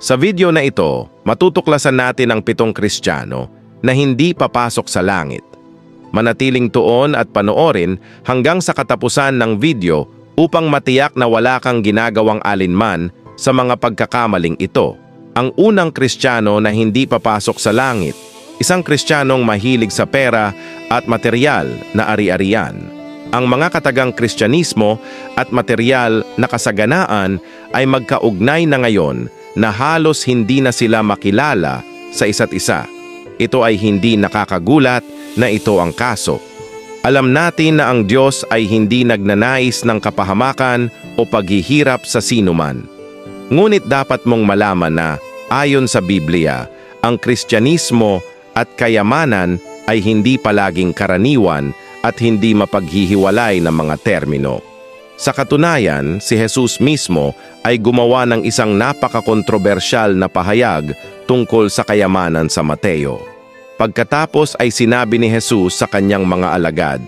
Sa video na ito, matutuklasan natin ang 7 Kristiyano na hindi papasok sa langit. Manatiling tuon at panoorin hanggang sa katapusan ng video upang matiyak na wala kang ginagawang alinman sa mga pagkakamaling ito. Ang unang Kristiyano na hindi papasok sa langit, isang Kristiyanong mahilig sa pera at materyal na ari-arian. Ang mga katagang Kristyanismo at materyal na kasaganaan ay magkaugnay na ngayon na halos hindi na sila makilala sa isa't isa. Ito ay hindi nakakagulat na ito ang kaso. Alam natin na ang Diyos ay hindi nagnanais ng kapahamakan o paghihirap sa sinuman. Ngunit dapat mong malaman na, ayon sa Biblia, ang Kristyanismo at kayamanan ay hindi palaging karaniwan at hindi mapaghihiwalay ng mga termino. Sa katunayan, si Jesus mismo ay gumawa ng isang napakakontrobersyal na pahayag tungkol sa kayamanan sa Mateo. Pagkatapos ay sinabi ni Jesus sa kanyang mga alagad,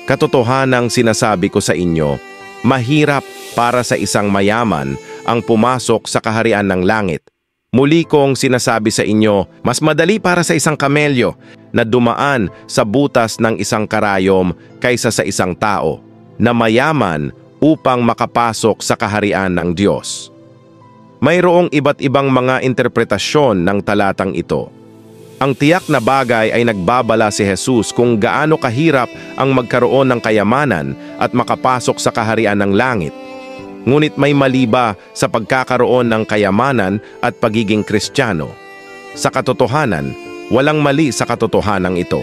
"Katotohanang sinasabi ko sa inyo, mahirap para sa isang mayaman ang pumasok sa kaharian ng langit. Muli kong sinasabi sa inyo, mas madali para sa isang kamelyo na dumaan sa butas ng isang karayom kaysa sa isang tao na mayaman upang makapasok sa kaharian ng Diyos." Mayroong iba't ibang mga interpretasyon ng talatang ito. Ang tiyak na bagay ay nagbabala si Jesus kung gaano kahirap ang magkaroon ng kayamanan at makapasok sa kaharian ng langit. Ngunit may mali ba sa pagkakaroon ng kayamanan at pagiging Kristiyano? Sa katotohanan, walang mali sa katotohanan ito.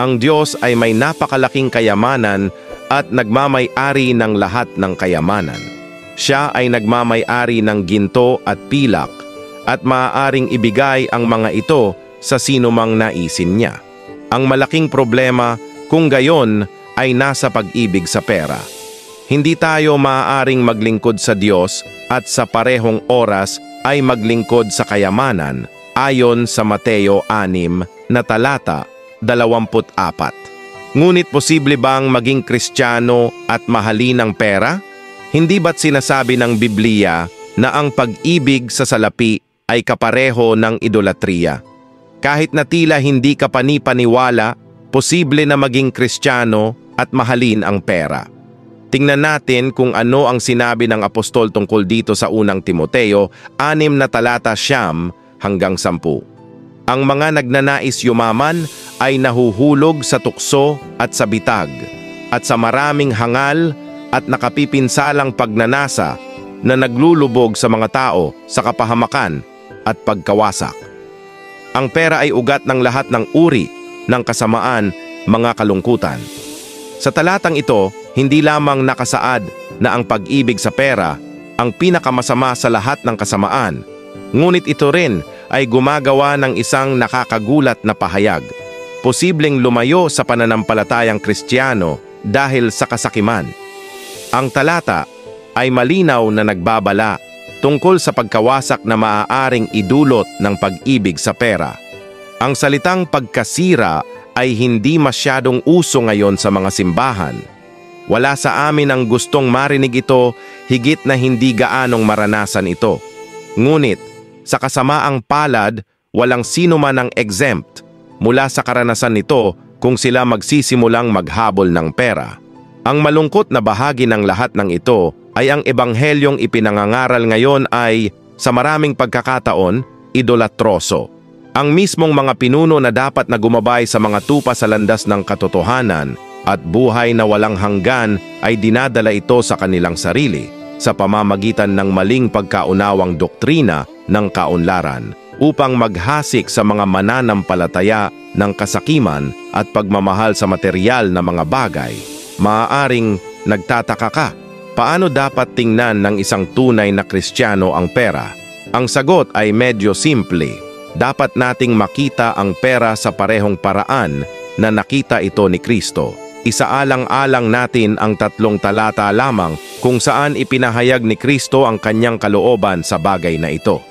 Ang Diyos ay may napakalaking kayamanan at nagmamay-ari ng lahat ng kayamanan. Siya ay nagmamay-ari ng ginto at pilak at maaaring ibigay ang mga ito sa sinumang naisin niya. Ang malaking problema kung gayon ay nasa pag-ibig sa pera. Hindi tayo maaaring maglingkod sa Diyos at sa parehong oras ay maglingkod sa kayamanan ayon sa Mateo 6 na talata 24. Ngunit posible bang maging Kristiyano at mahalin ang pera? Hindi ba't sinasabi ng Biblia na ang pag-ibig sa salapi ay kapareho ng idolatriya? Kahit na tila hindi ka panipaniwala, posible na maging Kristiyano at mahalin ang pera. Tingnan natin kung ano ang sinabi ng apostol tungkol dito sa unang Timoteo 6 na talata 9 hanggang 10. Ang mga nagnanais yumaman ay nahuhulog sa tukso at sa bitag, at sa maraming hangal at nakapipinsalang pagnanasa na naglulubog sa mga tao sa kapahamakan at pagkawasak. Ang pera ay ugat ng lahat ng uri ng kasamaan, mga kalungkutan. Sa talatang ito, hindi lamang nakasaad na ang pag-ibig sa pera ang pinakamasama sa lahat ng kasamaan, ngunit ito rin ay gumagawa ng isang nakakagulat na pahayag. Posibleng lumayo sa pananampalatayang Kristiyano dahil sa kasakiman. Ang talata ay malinaw na nagbabala tungkol sa pagkawasak na maaaring idulot ng pag-ibig sa pera. Ang salitang pagkasira ay hindi masyadong uso ngayon sa mga simbahan. Wala sa amin ang gustong marinig ito higit na hindi gaanong maranasan ito. Ngunit, sa kasamaang palad, walang sino man ang exempt mula sa karanasan nito kung sila magsisimulang maghabol ng pera. Ang malungkot na bahagi ng lahat ng ito ay ang ebanghelyong ipinangangaral ngayon ay, sa maraming pagkakataon, idolatroso. Ang mismong mga pinuno na dapat na gumabay sa mga tupa sa landas ng katotohanan at buhay na walang hanggan ay dinadala ito sa kanilang sarili sa pamamagitan ng maling pagkaunawang doktrina ng kaunlaran upang maghasik sa mga mananampalataya ng kasakiman at pagmamahal sa materyal na mga bagay. Maaaring nagtataka ka, paano dapat tingnan ng isang tunay na Kristiyano ang pera? Ang sagot ay medyo simple. Dapat nating makita ang pera sa parehong paraan na nakita ito ni Kristo. Isaalang-alang natin ang 3 talata lamang kung saan ipinahayag ni Kristo ang kanyang kalooban sa bagay na ito.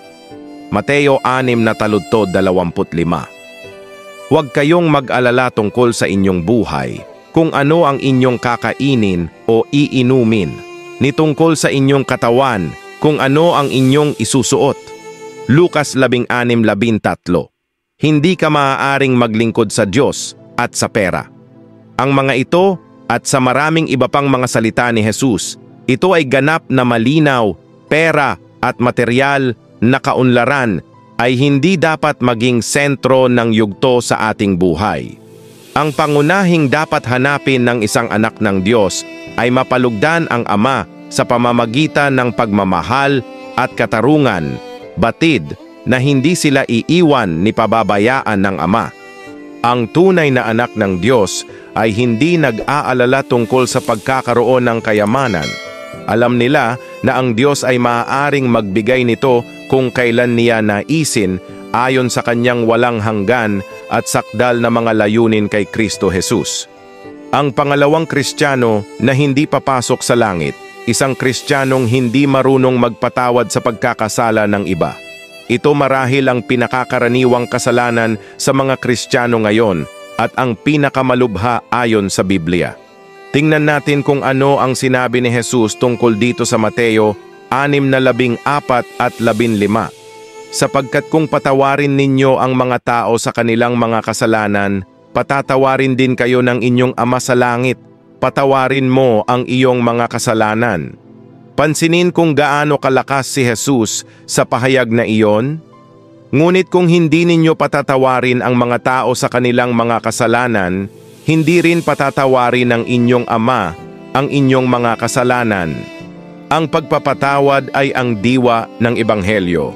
Mateo 6 na taludtod 25. Huwag kayong mag-alala tungkol sa inyong buhay, kung ano ang inyong kakainin o iinumin, ni tungkol sa inyong katawan, kung ano ang inyong isusuot. Lucas 16:13. Hindi ka maaaring maglingkod sa Diyos at sa pera. Ang mga ito at sa maraming iba pang mga salita ni Jesus, ito ay ganap na malinaw, pera at material na kaunlaran ay hindi dapat maging sentro ng yugto sa ating buhay. Ang pangunahing dapat hanapin ng isang anak ng Diyos ay mapalugdan ang Ama sa pamamagitan ng pagmamahal at katarungan, batid na hindi sila iiwan ni pababayaan ng Ama. Ang tunay na anak ng Diyos ay hindi nag-aalala tungkol sa pagkakaroon ng kayamanan. Alam nila na ang Diyos ay maaaring magbigay nito kung kailan niya naisin ayon sa kanyang walang hanggan at sakdal na mga layunin kay Kristo Jesus. Ang pangalawang Kristiyano na hindi papasok sa langit, isang Kristiyanong hindi marunong magpatawad sa pagkakasala ng iba. Ito marahil ang pinakakaraniwang kasalanan sa mga Kristiyano ngayon at ang pinakamalubha ayon sa Biblia. Tingnan natin kung ano ang sinabi ni Jesus tungkol dito sa Mateo 6:14 at 15. Sapagkat kung patawarin ninyo ang mga tao sa kanilang mga kasalanan, patatawarin din kayo ng inyong Ama sa langit. Patawarin mo ang iyong mga kasalanan. Pansinin kung gaano kalakas si Jesus sa pahayag na iyon. Ngunit kung hindi ninyo patatawarin ang mga tao sa kanilang mga kasalanan, hindi rin patatawarin ng inyong Ama ang inyong mga kasalanan. Ang pagpapatawad ay ang diwa ng Ebanghelyo.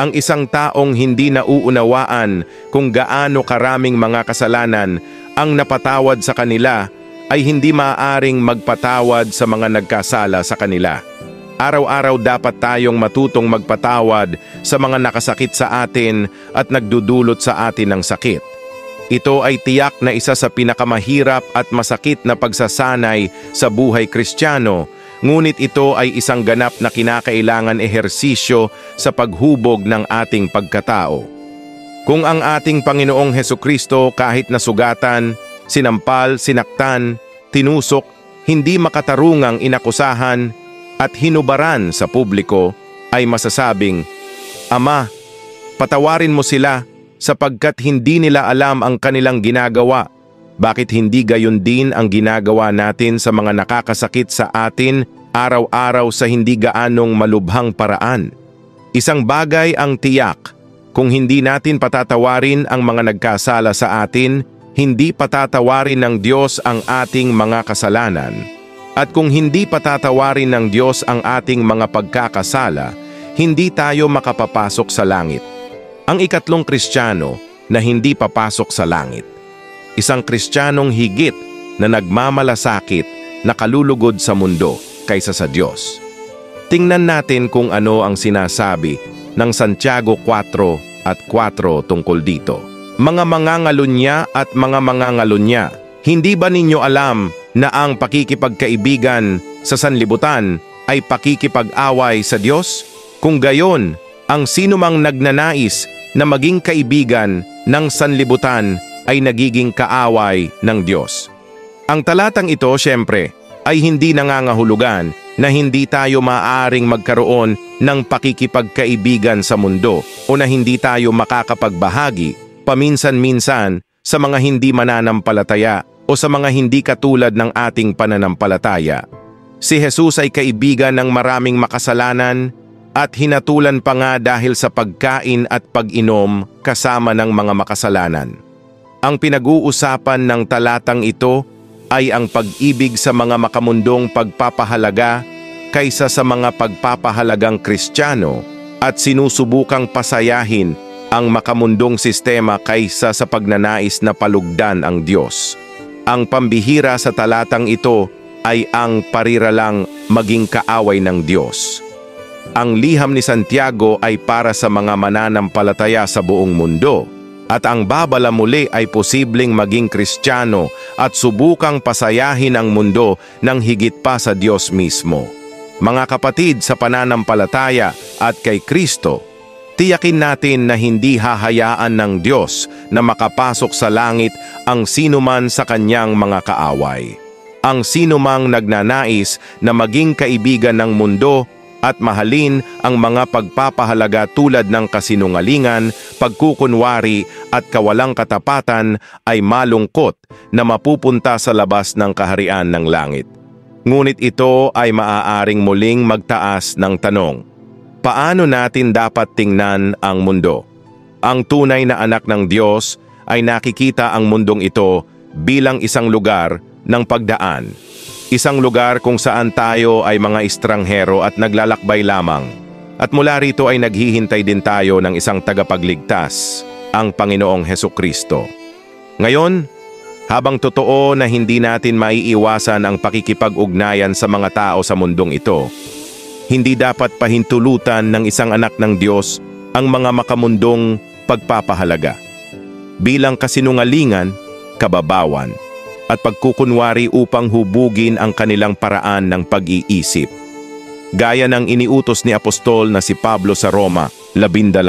Ang isang taong hindi nauunawaan kung gaano karaming mga kasalanan ang napatawad sa kanila ay hindi maaaring magpatawad sa mga nagkasala sa kanila. Araw-araw dapat tayong matutong magpatawad sa mga nakasakit sa atin at nagdudulot sa atin ng sakit. Ito ay tiyak na isa sa pinakamahirap at masakit na pagsasanay sa buhay Kristiyano, ngunit ito ay isang ganap na kinakailangan ehersisyo sa paghubog ng ating pagkatao. Kung ang ating Panginoong Hesukristo kahit nasugatan, sinampal, sinaktan, tinusok, hindi makatarungang inakusahan, at hinubaran sa publiko, ay masasabing, Ama, patawarin mo sila sapagkat hindi nila alam ang kanilang ginagawa. Bakit hindi gayon din ang ginagawa natin sa mga nakakasakit sa atin araw-araw sa hindi gaanong malubhang paraan? Isang bagay ang tiyak, kung hindi natin patatawarin ang mga nagkasala sa atin, hindi patatawarin ng Diyos ang ating mga kasalanan. At kung hindi patatawarin ng Diyos ang ating mga pagkakasala, hindi tayo makapapasok sa langit. Ang ikatlong Kristiyano na hindi papasok sa langit. Isang Kristiyanong higit na nagmamalasakit na kalulugod sa mundo kaysa sa Diyos. Tingnan natin kung ano ang sinasabi ng Santiago 4:4 tungkol dito. Mga mangangalunya at mga mangangalunya, hindi ba ninyo alam na ang pakikipagkaibigan sa sanlibutan ay pakikipag-away sa Diyos? Kung gayon, ang sinumang nagnanais na maging kaibigan ng sanlibutan ay nagiging kaaway ng Diyos. Ang talatang ito, siyempre, ay hindi nangangahulugan na hindi tayo maaaring magkaroon ng pakikipagkaibigan sa mundo o na hindi tayo makakapagbahagi paminsan-minsan sa mga hindi mananampalataya o sa mga hindi katulad ng ating pananampalataya. Si Jesus ay kaibigan ng maraming makasalanan at hinatulan pa nga dahil sa pagkain at pag-inom kasama ng mga makasalanan. Ang pinag-uusapan ng talatang ito ay ang pag-ibig sa mga makamundong pagpapahalaga kaysa sa mga pagpapahalagang Kristiyano at sinusubukang pasayahin ang makamundong sistema kaysa sa pagnanais na palugdan ang Diyos. Ang pambihira sa talatang ito ay ang pariralang maging kaaway ng Diyos. Ang liham ni Santiago ay para sa mga mananampalataya sa buong mundo, at ang babala muli ay posibleng maging Kristiyano at subukang pasayahin ang mundo ng higit pa sa Diyos mismo. Mga kapatid sa pananampalataya at kay Kristo, tiyakin natin na hindi hahayaan ng Diyos na makapasok sa langit ang sinuman sa kanyang mga kaaway. Ang sinumang nagnanais na maging kaibigan ng mundo at mahalin ang mga pagpapahalaga tulad ng kasinungalingan, pagkukunwari at kawalang katapatan ay malungkot na mapupunta sa labas ng kaharian ng langit. Ngunit ito ay maaaring muling magtaas ng tanong. Paano natin dapat tingnan ang mundo? Ang tunay na anak ng Diyos ay nakikita ang mundong ito bilang isang lugar ng pagdaan. Isang lugar kung saan tayo ay mga estranghero at naglalakbay lamang. At mula rito ay naghihintay din tayo ng isang tagapagligtas, ang Panginoong Hesukristo. Ngayon, habang totoo na hindi natin maiiwasan ang pakikipag-ugnayan sa mga tao sa mundong ito, hindi dapat pahintulutan ng isang anak ng Diyos ang mga makamundong pagpapahalaga. Bilang kasinungalingan, kababawan, at pagkukunwari upang hubugin ang kanilang paraan ng pag-iisip. Gaya ng iniutos ni Apostol na si Pablo sa Roma 12.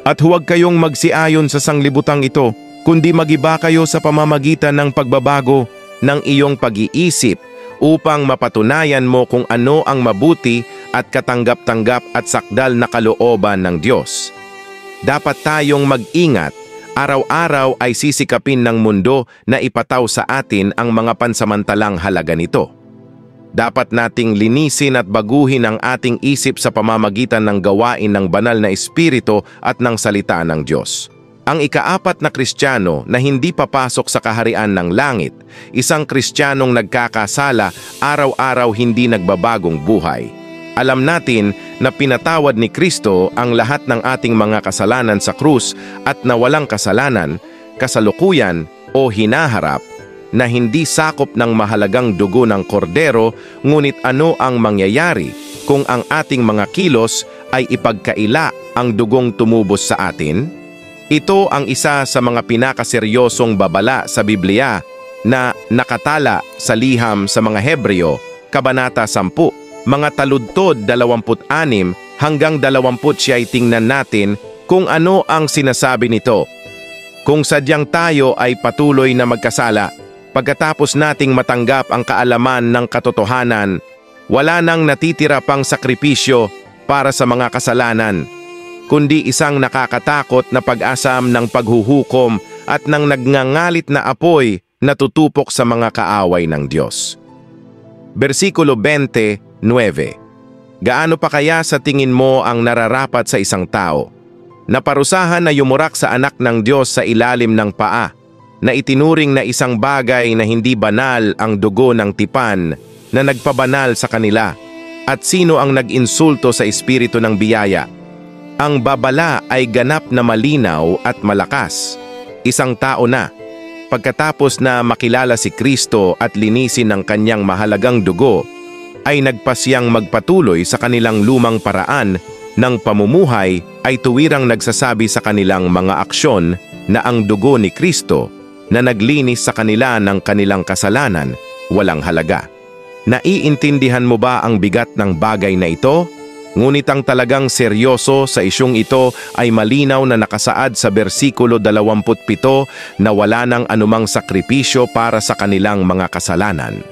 At huwag kayong magsiayon sa sanglibutang ito, kundi magiba kayo sa pamamagitan ng pagbabago ng iyong pag-iisip upang mapatunayan mo kung ano ang mabuti at katanggap-tanggap at sakdal na kalooban ng Diyos. Dapat tayong mag-ingat. Araw-araw ay sisikapin ng mundo na ipataw sa atin ang mga pansamantalang halaga nito. Dapat nating linisin at baguhin ang ating isip sa pamamagitan ng gawain ng banal na espiritu at ng salita ng Diyos. Ang ika-4 na Kristiyano na hindi papasok sa kaharian ng langit, isang Kristiyanong nagkakasala, araw-araw hindi nagbabagong buhay. Alam natin na pinatawad ni Kristo ang lahat ng ating mga kasalanan sa krus at na walang kasalanan, kasalukuyan o hinaharap na hindi sakop ng mahalagang dugo ng kordero, ngunit ano ang mangyayari kung ang ating mga kilos ay ipagkaila ang dugong tumubos sa atin? Ito ang isa sa mga pinakaseryosong babala sa Biblia na nakatala sa liham sa mga Hebreo, Kabanata 10. Mga taludtod 26 hanggang 20 ay tingnan natin kung ano ang sinasabi nito. Kung sadyang tayo ay patuloy na magkasala, pagkatapos nating matanggap ang kaalaman ng katotohanan, wala nang natitira pang sakripisyo para sa mga kasalanan, kundi isang nakakatakot na pag-asam ng paghuhukom at ng nagngangalit na apoy na tutupok sa mga kaaway ng Diyos. Versikulo 29. Gaano pa kaya sa tingin mo ang nararapat sa isang tao na parusahan na yumurak sa anak ng Diyos sa ilalim ng paa, na itinuring na isang bagay na hindi banal ang dugo ng tipan na nagpabanal sa kanila, at sino ang nag-insulto sa espiritu ng biyaya? Ang babala ay ganap na malinaw at malakas. Isang tao na, pagkatapos na makilala si Kristo at linisin ng kanyang mahalagang dugo, ay nagpasyang magpatuloy sa kanilang lumang paraan ng pamumuhay, ay tuwirang nagsasabi sa kanilang mga aksyon na ang dugo ni Kristo na naglinis sa kanila ng kanilang kasalanan walang halaga. Naiintindihan mo ba ang bigat ng bagay na ito? Ngunit ang talagang seryoso sa isyung ito ay malinaw na nakasaad sa versikulo 27 na wala nang anumang sakripisyo para sa kanilang mga kasalanan.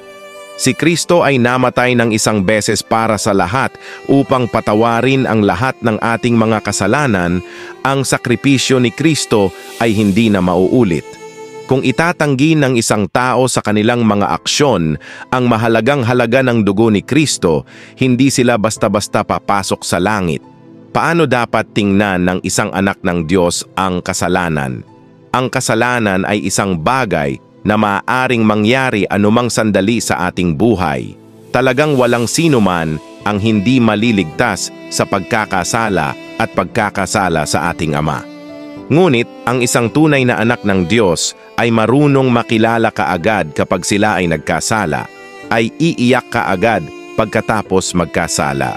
Si Kristo ay namatay ng isang beses para sa lahat upang patawarin ang lahat ng ating mga kasalanan. Ang sakripisyo ni Kristo ay hindi na mauulit. Kung itatanggi ng isang tao sa kanilang mga aksyon ang mahalagang halaga ng dugo ni Kristo, hindi sila basta-basta papasok sa langit. Paano dapat tingnan ng isang anak ng Diyos ang kasalanan? Ang kasalanan ay isang bagay na maaaring mangyari anumang sandali sa ating buhay. Talagang walang sino man ang hindi maliligtas sa pagkakasala at pagkakasala sa ating Ama. Ngunit ang isang tunay na anak ng Diyos ay marunong makilala kaagad kapag sila ay nagkasala, ay iiyak kaagad pagkatapos magkasala.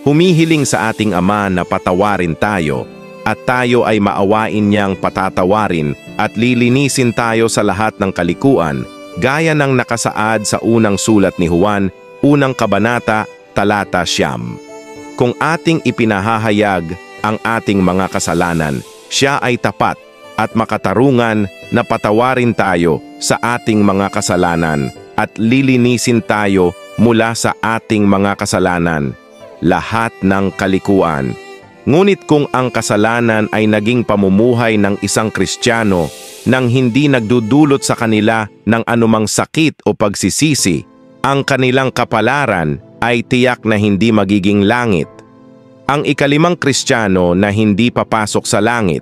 Humihiling sa ating Ama na patawarin tayo, at tayo ay maawain niyang patatawarin at lilinisin tayo sa lahat ng kalikuan, gaya ng nakasaad sa unang sulat ni Juan, unang kabanata, talata 9. Kung ating ipinahahayag ang ating mga kasalanan, siya ay tapat at makatarungan na patawarin tayo sa ating mga kasalanan at lilinisin tayo mula sa ating mga kasalanan. lahat ng kalikuan. Ngunit kung ang kasalanan ay naging pamumuhay ng isang Kristiyano nang hindi nagdudulot sa kanila ng anumang sakit o pagsisisi, ang kanilang kapalaran ay tiyak na hindi magiging langit. Ang ikalimang Kristiyano na hindi papasok sa langit,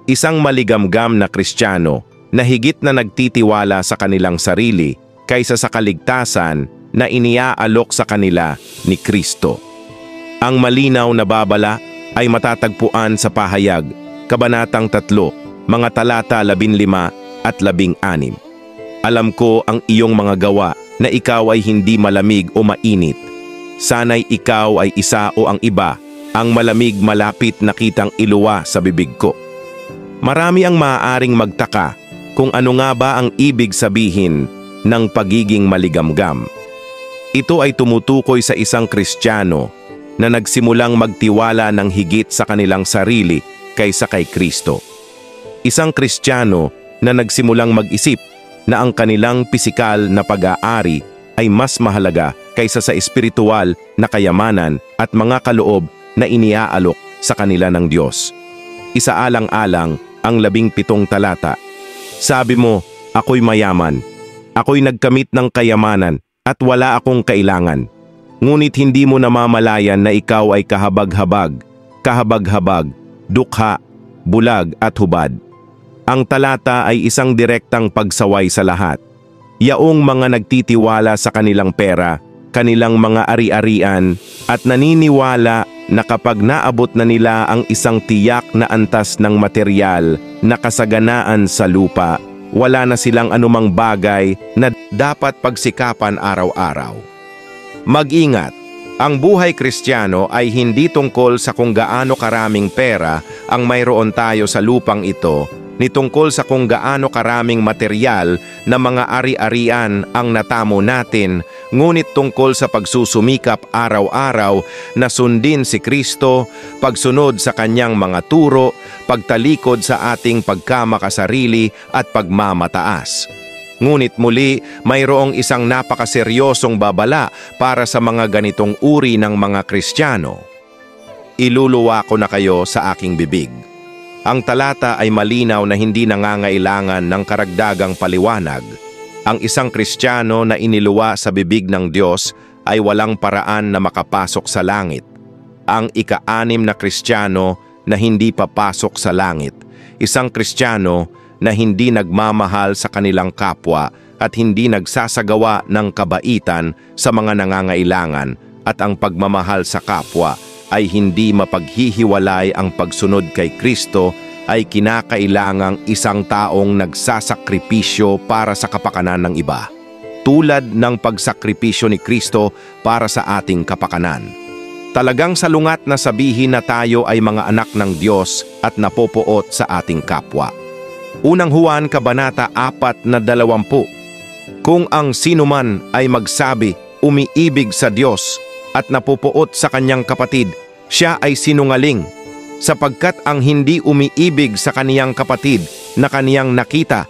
isang maligamgam na Kristiyano na higit na nagtitiwala sa kanilang sarili kaysa sa kaligtasan na iniaalok sa kanila ni Kristo. Ang malinaw na babala ay matatagpuan sa Pahayag, Kabanatang 3, mga talata 15 at 16. Alam ko ang iyong mga gawa na ikaw ay hindi malamig o mainit. Sana'y ikaw ay isa o ang iba, ang malamig malapit na kitang iluwa sa bibig ko. Marami ang maaaring magtaka kung ano nga ba ang ibig sabihin ng pagiging maligamgam. Ito ay tumutukoy sa isang Kristiyano na nagsimulang magtiwala ng higit sa kanilang sarili kaysa kay Kristo. Isang Kristiyano na nagsimulang mag-isip na ang kanilang pisikal na pag-aari ay mas mahalaga kaysa sa espiritual na kayamanan at mga kaloob na iniaalok sa kanila ng Diyos. Isaalang-alang ang 17 talata. Sabi mo, ako'y mayaman, ako'y nagkamit ng kayamanan at wala akong kailangan. Ngunit hindi mo namamalayan na ikaw ay kahabag-habag, dukha, bulag at hubad. Ang talata ay isang direktang pagsaway sa lahat. Yaong mga nagtitiwala sa kanilang pera, kanilang mga ari-arian at naniniwala na kapag naabot na nila ang isang tiyak na antas ng material na kasaganaan sa lupa, wala na silang anumang bagay na dapat pagsikapan araw-araw. Mag-ingat, ang buhay Kristiyano ay hindi tungkol sa kung gaano karaming pera ang mayroon tayo sa lupang ito, ni tungkol sa kung gaano karaming material na mga ari-arian ang natamo natin, ngunit tungkol sa pagsusumikap araw-araw na sundin si Kristo, pagsunod sa kanyang mga turo, pagtalikod sa ating pagkamakasarili at pagmamataas. Ngunit muli, mayroong isang napakaseryosong babala para sa mga ganitong uri ng mga Kristiyano. Iluluwa ko na kayo sa aking bibig. Ang talata ay malinaw na hindi nangangailangan ng karagdagang paliwanag. Ang isang Kristiyano na iniluwa sa bibig ng Diyos ay walang paraan na makapasok sa langit. Ang ika-6 na Kristiyano na hindi papasok sa langit, isang Kristiyano na hindi nagmamahal sa kanilang kapwa at hindi nagsasagawa ng kabaitan sa mga nangangailangan, at ang pagmamahal sa kapwa ay hindi mapaghihiwalay. Ang pagsunod kay Kristo ay kinakailangang isang taong nagsasakripisyo para sa kapakanan ng iba, tulad ng pagsakripisyo ni Kristo para sa ating kapakanan. Talagang salungat na sabihin na tayo ay mga anak ng Diyos at napopoot sa ating kapwa. Unang Juan Kabanata 4:20. Kung ang sinuman ay magsabi, umiibig sa Diyos at napupuot sa kanyang kapatid, siya ay sinungaling, sapagkat ang hindi umiibig sa kaniyang kapatid na kaniyang nakita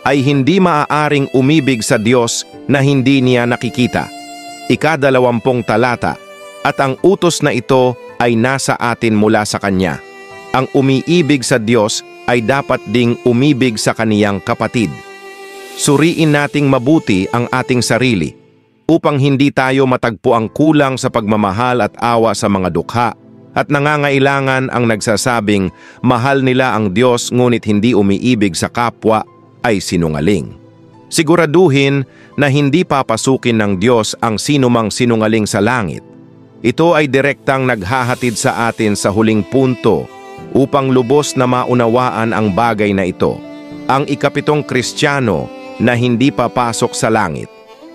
ay hindi maaaring umibig sa Diyos na hindi niya nakikita. Ika-20 talata. At ang utos na ito ay nasa atin mula sa Kanya. Ang umiibig sa Diyos ay dapat ding umibig sa kaniyang kapatid. Suriin nating mabuti ang ating sarili upang hindi tayo matagpo ang kulang sa pagmamahal at awa sa mga dukha at nangangailangan ang nagsasabing mahal nila ang Diyos ngunit hindi umiibig sa kapwa ay sinungaling. Siguraduhin na hindi papasukin ng Diyos ang sinumang sinungaling sa langit. Ito ay direktang naghahatid sa atin sa huling punto upang lubos na maunawaan ang bagay na ito. Ang ika-7 Kristiyano na hindi papasok sa langit.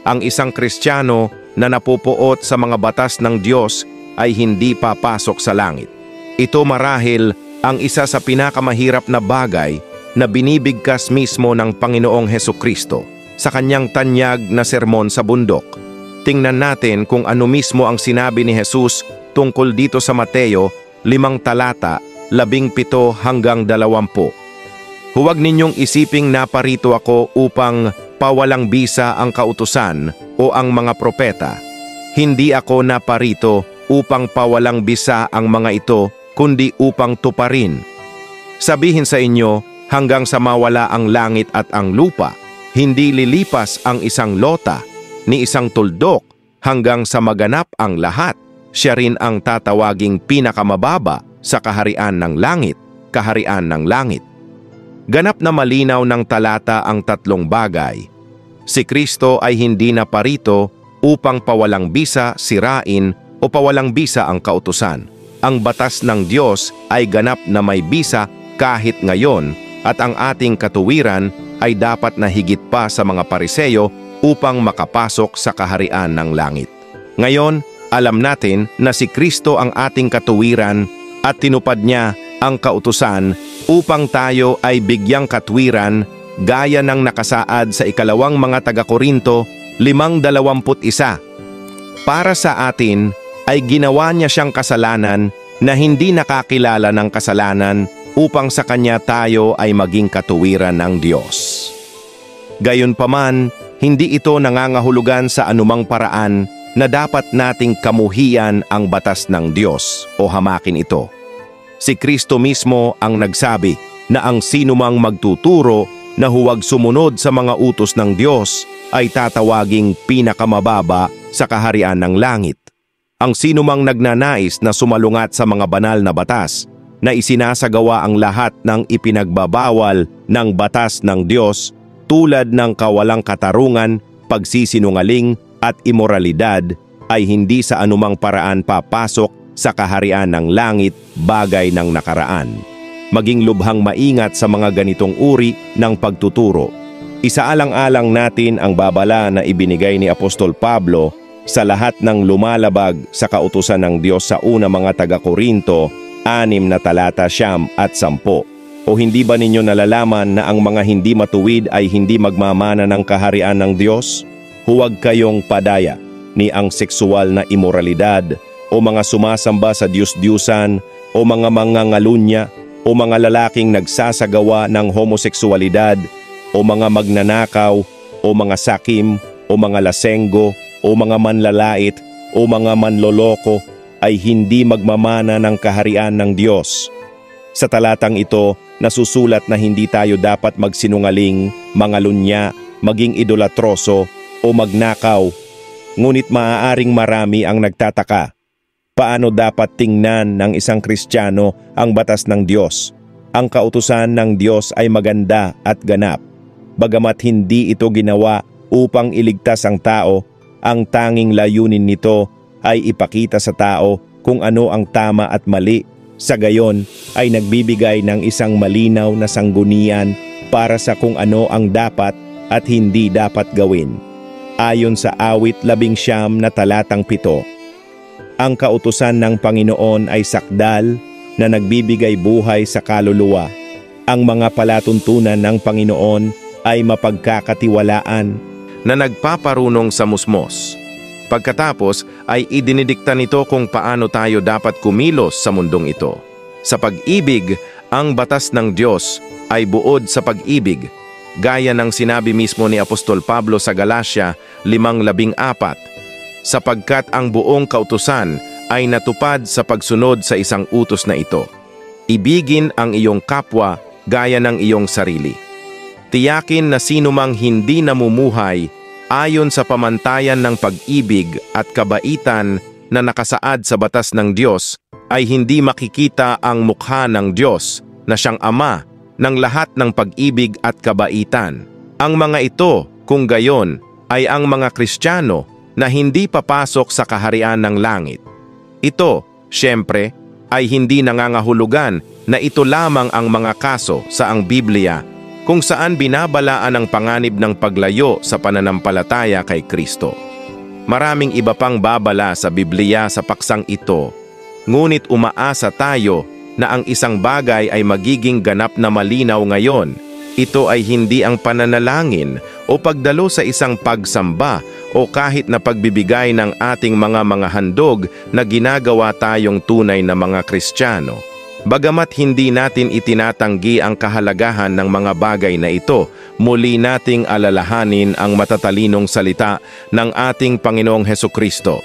Ang isang Kristiyano na napupuot sa mga batas ng Diyos ay hindi papasok sa langit. Ito marahil ang isa sa pinakamahirap na bagay na binibigkas mismo ng Panginoong Hesukristo sa kanyang tanyag na sermon sa bundok. Tingnan natin kung ano mismo ang sinabi ni Jesus tungkol dito sa Mateo 5 talata 17 hanggang 20. Huwag ninyong isiping naparito ako upang pawalang bisa ang kautusan o ang mga propeta. Hindi ako naparito upang pawalang bisa ang mga ito, kundi upang tuparin. Sabihin sa inyo, hanggang sa mawala ang langit at ang lupa, hindi lilipas ang isang lota, ni isang tuldok, hanggang sa maganap ang lahat. Siya rin ang tatawaging pinakamababa sa kaharian ng langit, kaharian ng langit. Ganap na malinaw ng talata ang tatlong bagay. Si Kristo ay hindi na parito upang pawalang bisa sirain o pawalang bisa ang kautusan. Ang batas ng Diyos ay ganap na may bisa kahit ngayon at ang ating katuwiran ay dapat na higit pa sa mga Pariseyo upang makapasok sa kaharian ng langit. Ngayon, alam natin na si Kristo ang ating katuwiran at tinupad niya ang kautusan upang tayo ay bigyang katwiran gaya ng nakasaad sa ikalawang mga taga-Korinto 5:21. Para sa atin ay ginawa niya siyang kasalanan na hindi nakakilala ng kasalanan upang sa kanya tayo ay maging katuwiran ng Diyos. Gayunpaman, hindi ito nangangahulugan sa anumang paraan na dapat nating kamuhian ang batas ng Diyos o hamakin ito. Si Kristo mismo ang nagsabi na ang sinumang magtuturo na huwag sumunod sa mga utos ng Diyos ay tatawaging pinakamababa sa kaharian ng langit. Ang sinumang nagnanais na sumalungat sa mga banal na batas na isinasagawa ang lahat ng ipinagbabawal ng batas ng Diyos tulad ng kawalang katarungan, pagsisinungaling at imoralidad ay hindi sa anumang paraan papasok sa kaharian ng langit bagay ng nakaraan. Maging lubhang maingat sa mga ganitong uri ng pagtuturo. Isaalang-alang natin ang babala na ibinigay ni Apostol Pablo sa lahat ng lumalabag sa kautusan ng Diyos sa una mga taga-Korinto 6 na talata 9 at 10. O hindi ba ninyo nalalaman na ang mga hindi matuwid ay hindi magmamana ng kaharian ng Diyos? Huwag kayong padaya ni ang sexual na imoralidad o mga sumasamba sa Diyos-Diyusan o mga mangangalunya o mga lalaking nagsasagawa ng homoseksualidad o mga magnanakaw o mga sakim o mga lasenggo o mga manlalait o mga manloloko ay hindi magmamana ng kaharian ng Diyos. Sa talatang ito, nasusulat na hindi tayo dapat magsinungaling, mangalunya, maging idolatroso o magnakaw. Ngunit maaaring marami ang nagtataka. Paano dapat tingnan ng isang Kristiyano ang batas ng Diyos? Ang kautusan ng Diyos ay maganda at ganap. Bagamat hindi ito ginawa upang iligtas ang tao, ang tanging layunin nito ay ipakita sa tao kung ano ang tama at mali. Sa gayon ay nagbibigay ng isang malinaw na sanggunian para sa kung ano ang dapat at hindi dapat gawin. Ayon sa Awit 19 na talatang 7, ang kautusan ng Panginoon ay sakdal na nagbibigay buhay sa kaluluwa. Ang mga palatuntunan ng Panginoon ay mapagkakatiwalaan na nagpaparunong sa musmos. Pagkatapos ay idinidikta nito kung paano tayo dapat kumilos sa mundong ito. Sa pag-ibig, ang batas ng Diyos ay buod sa pag-ibig, gaya ng sinabi mismo ni Apostol Pablo sa Galatia 5:14, sapagkat ang buong kautusan ay natupad sa pagsunod sa isang utos na ito. Ibigin ang iyong kapwa gaya ng iyong sarili. Tiyakin na sinumang hindi namumuhay ayon sa pamantayan ng pag-ibig at kabaitan na nakasaad sa batas ng Diyos ay hindi makikita ang mukha ng Diyos na siyang Ama ng lahat ng pag-ibig at kabaitan. Ang mga ito, kung gayon, ay ang mga Kristiyano na hindi papasok sa kaharian ng langit. Ito, siyempre, ay hindi nangangahulugan na ito lamang ang mga kaso sa ang Biblia kung saan binabalaan ang panganib ng paglayo sa pananampalataya kay Kristo. Maraming iba pang babala sa Biblia sa paksang ito, ngunit umaasa tayo na ang isang bagay ay magiging ganap na malinaw ngayon. Ito ay hindi ang pananalangin o pagdalo sa isang pagsamba o kahit na pagbibigay ng ating mga handog na ginagawa tayong tunay na mga Kristiyano. Bagamat hindi natin itinatanggi ang kahalagahan ng mga bagay na ito, muli nating alalahanin ang matatalinong salita ng ating Panginoong Hesukristo.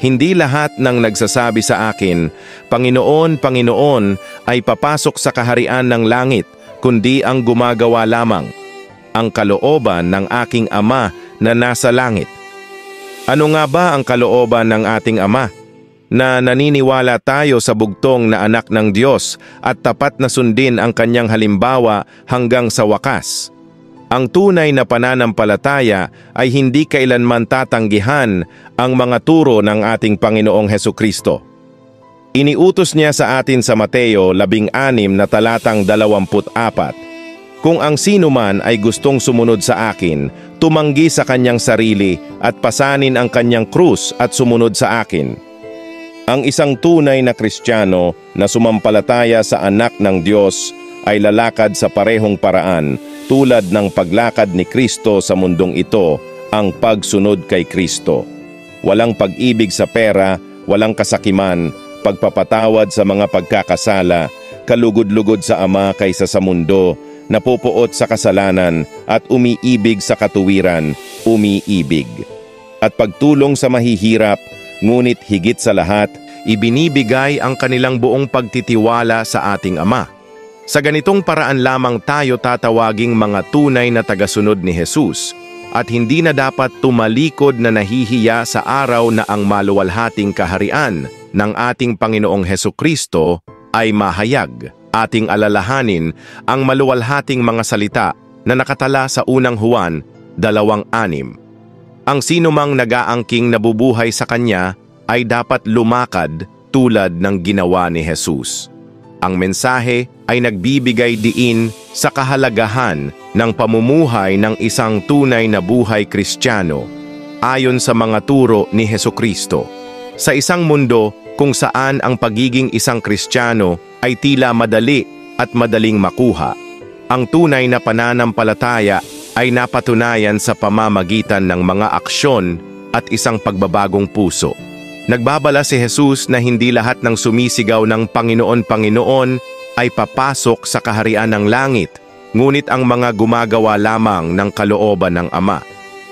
Hindi lahat ng nagsasabi sa akin, Panginoon, Panginoon, ay papasok sa kaharian ng langit, kundi ang gumagawa lamang ang kalooban ng aking Ama na nasa langit. Ano nga ba ang kalooban ng ating Ama? Na naniniwala tayo sa bugtong na anak ng Diyos at tapat na sundin ang kanyang halimbawa hanggang sa wakas. Ang tunay na pananampalataya ay hindi kailanman tatanggihan ang mga turo ng ating Panginoong Hesukristo. Iniutos niya sa atin sa Mateo 16 na talatang 24, Kung ang sino man ay gustong sumunod sa akin, tumanggi sa kanyang sarili at pasanin ang kanyang krus at sumunod sa akin. Ang isang tunay na Kristiyano na sumampalataya sa anak ng Diyos ay lalakad sa parehong paraan tulad ng paglakad ni Kristo sa mundong ito, ang pagsunod kay Kristo. Walang pag-ibig sa pera, walang kasakiman, pagpapatawad sa mga pagkakasala, kalugod-lugod sa Ama kaysa sa mundo, napupuot sa kasalanan at umiibig sa katuwiran, umiibig. At pagtulong sa mahihirap, ngunit higit sa lahat, ibinibigay ang kanilang buong pagtitiwala sa ating Ama. Sa ganitong paraan lamang tayo tatawaging mga tunay na tagasunod ni Jesus at hindi na dapat tumalikod na nahihiya sa araw na ang maluwalhating kaharian ng ating Panginoong Hesukristo ay mahayag. Ating alalahanin ang maluwalhating mga salita na nakatala sa unang Juan 2:6. Ang sinumang nag-aangking nabubuhay sa Kanya ay dapat lumakad tulad ng ginawa ni Jesus. Ang mensahe ay nagbibigay diin sa kahalagahan ng pamumuhay ng isang tunay na buhay Kristiyano ayon sa mga turo ni Hesukristo. Sa isang mundo kung saan ang pagiging isang Kristiyano ay tila madali at madaling makuha, ang tunay na pananampalataya ay napatunayan sa pamamagitan ng mga aksyon at isang pagbabagong puso. Nagbabala si Jesus na hindi lahat ng sumisigaw ng Panginoon, Panginoon ay papasok sa kaharian ng langit, ngunit ang mga gumagawa lamang ng kalooban ng Ama.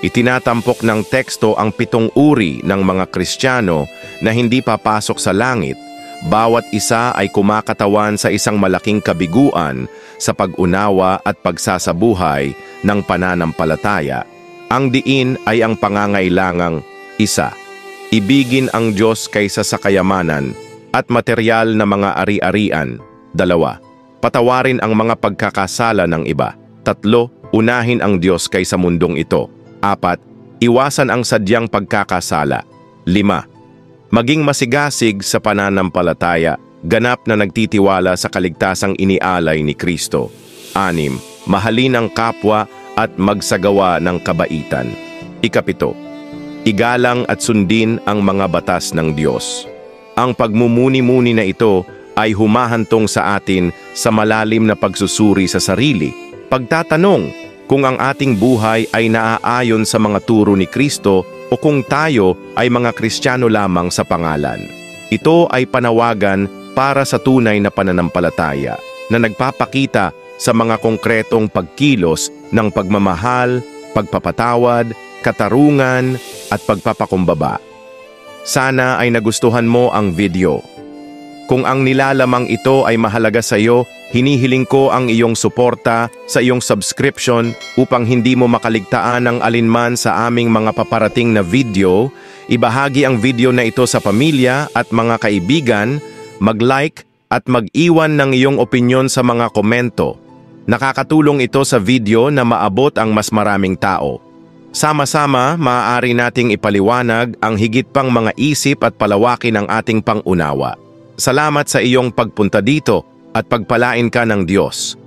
Itinatampok ng teksto ang 7 uri ng mga Kristiyano na hindi papasok sa langit. Bawat isa ay kumakatawan sa isang malaking kabiguan sa pag-unawa at pagsasabuhay ng pananampalataya. Ang diin ay ang pangangailangang isa. Ibigin ang Diyos kaysa sa kayamanan at materyal na mga ari-arian. 2. Patawarin ang mga pagkakasala ng iba. 3. Unahin ang Diyos kaysa mundong ito. 4. Iwasan ang sadyang pagkakasala. 5. Maging masigasig sa pananampalataya, ganap na nagtitiwala sa kaligtasang inialay ni Kristo. 6. Mahalin ang kapwa at magsagawa ng kabaitan. 7. Igalang at sundin ang mga batas ng Diyos. Ang pagmumuni-muni na ito ay humahantong sa atin sa malalim na pagsusuri sa sarili. Pagtatanong kung ang ating buhay ay naaayon sa mga turo ni Kristo o kung tayo ay mga Kristiyano lamang sa pangalan. Ito ay panawagan para sa tunay na pananampalataya na nagpapakita sa mga konkretong pagkilos ng pagmamahal, pagpapatawad, katarungan at pagpapakumbaba. Sana ay nagustuhan mo ang video. Kung ang nilalamang ito ay mahalaga sa iyo, hinihiling ko ang iyong suporta sa iyong subscription upang hindi mo makaligtaan ng alinman sa aming mga paparating na video. Ibahagi ang video na ito sa pamilya at mga kaibigan, mag-like at mag-iwan ng iyong opinyon sa mga komento. Nakakatulong ito sa video na maabot ang mas maraming tao. Sama-sama, maaari nating ipaliwanag ang higit pang mga isip at palawakin ng ating pangunawa. Salamat sa iyong pagpunta dito at pagpalain ka ng Diyos.